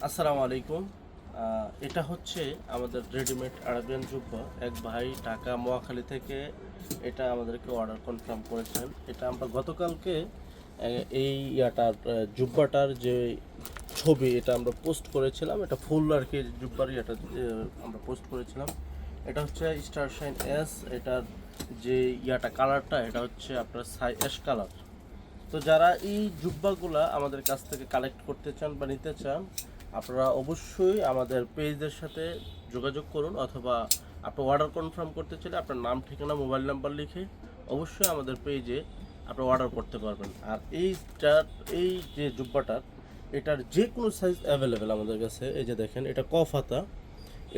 আসসালামু আলাইকুম। এটা হচ্ছে আমাদের রেডিমেড আরাবিয়ান জুব্বা। এক ভাই ঢাকা মহাখালী থেকে এটা আমাদেরকে অর্ডার কনফার্ম করেছেন। এটা আমরা গতকালকে এই জুব্বাটার যে ছবি এটা আমরা পোস্ট করেছিলাম। এটা ফুল আর কি জুব্বার আমরা পোস্ট করেছিলাম। এটা হচ্ছে স্টার শাইন এস। এটার যে কালারটা এটা হচ্ছে আপনার অ্যাশ কালার। তো যারা এই জুব্বাগুলা আমাদের কাছ থেকে কালেক্ট করতে চান বা নিতে চান, আপনারা অবশ্যই আমাদের পেজের সাথে যোগাযোগ করুন, অথবা আপনি অর্ডার কনফার্ম করতে চাইলে আপনার নাম, ঠিকানা, মোবাইল নাম্বার লিখে অবশ্যই আমাদের পেজে আপনি অর্ডার করতে পারবেন। আর এই যে জুব্বাটার এটার যে কোনো সাইজ অ্যাভেলেবেল আমাদের কাছে। এই যে দেখেন, এটা কফ হাতা,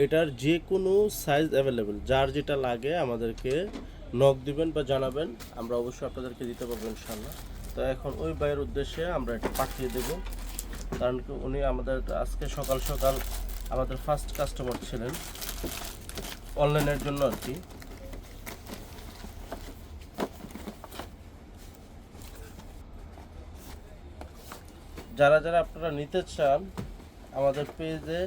এটার যে কোনো সাইজ অ্যাভেলেবেল। যার যেটা লাগে আমাদেরকে নক দিবেন বা জানাবেন, আমরা অবশ্যই আপনাদেরকে দিতে পারবো ইনশাল্লাহ। তো এখন ওই ভাইয়ের উদ্দেশ্যে আমরা এটা পাঠিয়ে দেব, কারণ কি উনি আমাদের আজকে সকাল সকাল আমাদের ফার্স্ট কাস্টমার ছিলেন অনলাইনের জন্য আর কি। যারা যারা আপনারা নিতে চান আমাদের পেজে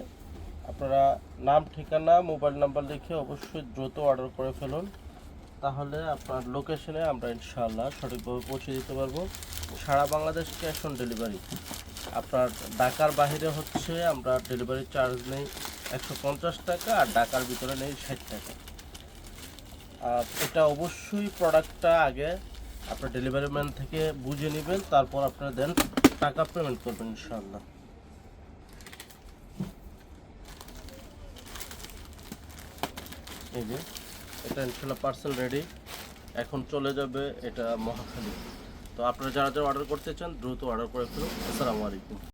আপনারা নাম, ঠিকানা, মোবাইল নাম্বার লিখে অবশ্যই দ্রুত অর্ডার করে ফেলুন, তাহলে আপনার লোকেশনে আমরা ইনশাআল্লাহ সঠিকভাবে পৌঁছে দিতে পারবো। সারা বাংলাদেশ ক্যাশ অন ডেলিভারি। আপনার ঢাকার বাইরে হচ্ছে আমরা ডেলিভারি চার্জ নেই 150 টাকা, আর ঢাকার ভিতরে নেই 60 টাকা। আর এটা অবশ্যই প্রোডাক্টটা আগে আপনার ডেলিভারি ম্যান থেকে বুঝে নেবেন, তারপর আপনারা দেন টাকা পেমেন্ট করবেন ইনশাআল্লাহ। এই যে এটা ইনশাআল্লাহ পার্সেল রেডি, এখন চলে যাবে এটা মহাখালী। তো আপনারা যারা যারা অর্ডার করতে চান দ্রুত অর্ডার করে ফেলুন। আসসালামু আলাইকুম।